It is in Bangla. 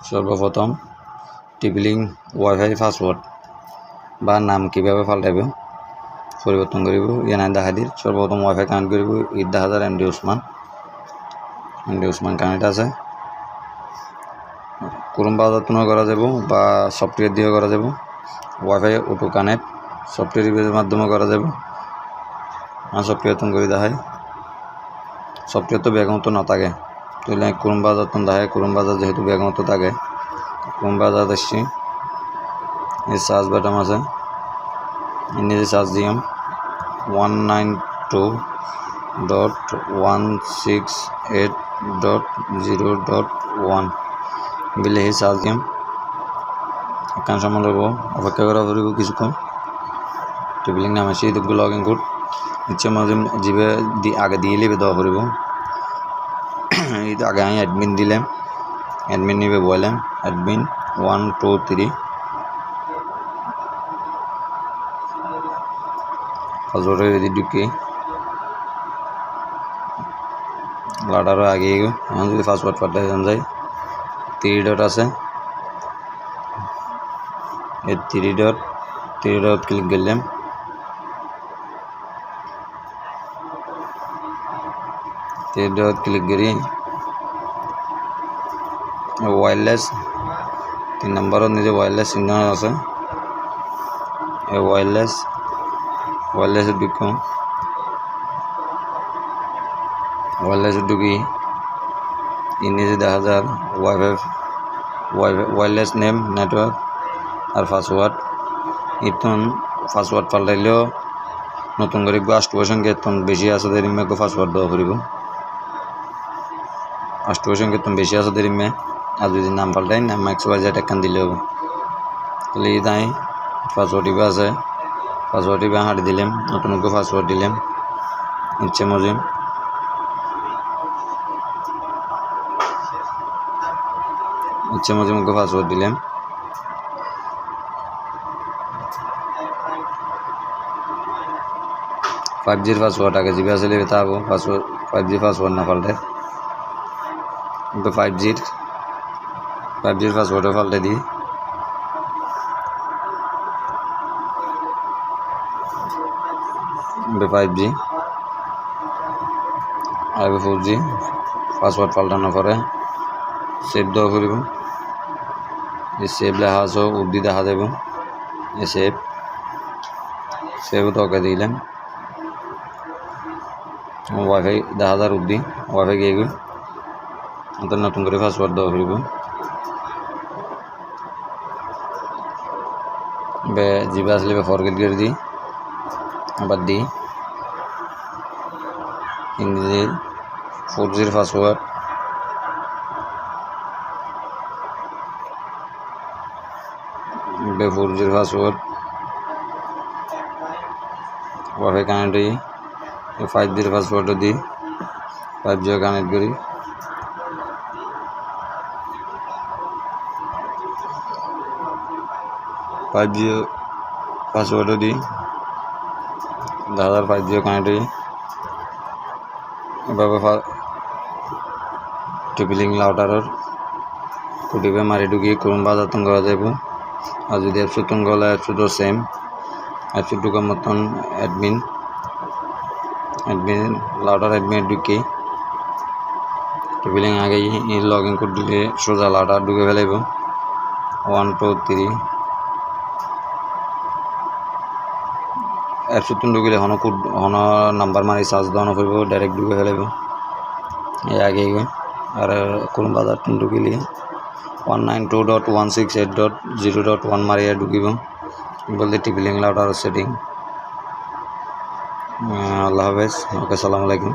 সর্বপ্রথম টিপি লিঙ্ক ওয়াইফাই পাসওয়ার্ড বা নাম কীভাবে পাল্টাইব পরিবর্তন করিব ইয়ানা দেখা দিল। সর্বপ্রথম ওয়াইফাই কানেক্ট করিব। ঈদ 10,000 এমডি ওসমান কানেক্ট আছে। ক্রোম ব্রাউজার তুনো করা যাব বা সফটওয়্যার দিয়ে করা যাব। ওয়াইফাই অটো কানেক্ট সফটওয়্যারের মাধ্যমে করা যাব। সফটওয়্যার তুন করে দেখায়। সফটওয়্যার তো ব্যাগমতো না থাকে তাহলে ক্রোম ব্রাউজার তুন দেখায়। ক্রোম ব্রাউজার যেহেতু ব্যাগমতো থাকে ক্রোম ব্রাউজার আসছি। এই সার্চ বাটন আছে নিজে সার্চ দিয়াম 192.168.0.1 বলে এই সার্চ দিয়াম। এখান সময় লাগব অপেক্ষা করা পড়ব কিছুক্ষণ। টিপি লিঙ্ক নাম আসি দেখব লগ ইন কোড ইচ্ছে মধ্যে যাবে আগে দিয়ে লিবে দেওয়া পড়ব। এই আগে আমি অ্যাডমিন দিলাম। অ্যাডমিন নিবে বললাম অ্যাডমিন 1 2 3 পাসওয়ার্ড রেডি ঢুকি লাডারও আগে এখন যদি পাসওয়ার্ড পাল্টাই যায় 3 ডট আছে। এই 3 ডট ক্লিক করলাম। ক্লিক করি ওয়্যারলেস 3 নম্বরত নিজে ওয়্যারলেস চিহ্ন আছে। এই ওয়্যারলেস ঢুকুম। ঢুকি নিজে দেখা যার ওয়্যারলেস নেম নেটওয়ার্ক আর পাসওয়ার্ড। ইতন পাসওয়ার্ড পাল্টাইলেও নতুন করে 8 সংখ্যা এতন বেশি আছে দেরিমে পাসওয়ার্ড দেওয়া পড়ব। 8 সংখ্যা এতন বেশি আছে দেরিমে আর যদি নাম পাল্টাই নাম XYZ একখান দিলে হবে। তাহলে এই তাই পাসওয়ার্ড ইবা আছে। পাসওয়ার্ড ইবা হাঁটি দিলাম। নতুন পাসওয়ার্ড দিলাম ইচ্ছে মজিম। পাসওয়ার্ড দিলাম। ফাইভ পাসওয়ার্ড আগে জিবি আসলে তা হবো পাসওয়ার্ড 5G পাসওয়ার্ড না পাল্টে কিন্তু 5G পাসওয়ার্ডও পাল্টে দিই। 5G আর 4G পাসওয়ার্ড পাল্টানোর পরে সেভ দেওয়া করব। এই সেভ লেখা আছে উর্দি দেখা যাব। এই সেভ তোকে দিলাম। ওয়াইফাই 10,000 উর্দি ওয়াইফাই গিয়ে গই নতুন করে পাসওয়ার্ড দেওয়া করব। জিবা আসলে ফরগেট করে দিই আবার দিই Hindi 4G password 4G password wifi connect হই 5G পাসওয়ার্ড দিই 5G কানেক্ট করি। পাসওয়ার্ড দিই 10,000 5G কানেক্ট হই। এভাবে টিপি লিঙ্ক লাউটারের কুটিপে মারি ঢুকিয়ে ক্রোম ব্রাউজার তুন করা যাব। আর যদি অ্যাপস তুন গলা অ্যাপস তো সেম অ্যাপস ঢুকার মতন অ্যাডমিন লাউটার অ্যাডমিন ঢুকি টিপি লিঙ্ক আগে লগ ইন কোড দিলে সোজা লাউটার ঢুকে ফেলাইব 1 2 3 অ্যাপস তুন ঢুকিলে হন নাম্বার মারি সার্চ দেওয়ানো করব ডাইরেক্ট ঢুকে ফেলাইব। এই আগে আর ক্রোম ব্রাউজার তুন ঢুকিলে 192.168.0.1 মারিয়া ঢুকিব বলতে টিপি লিঙ্ক লাউটার সেটিং। আল্লাহ হাফেজ। ওকে, আসসালামু আলাইকুম।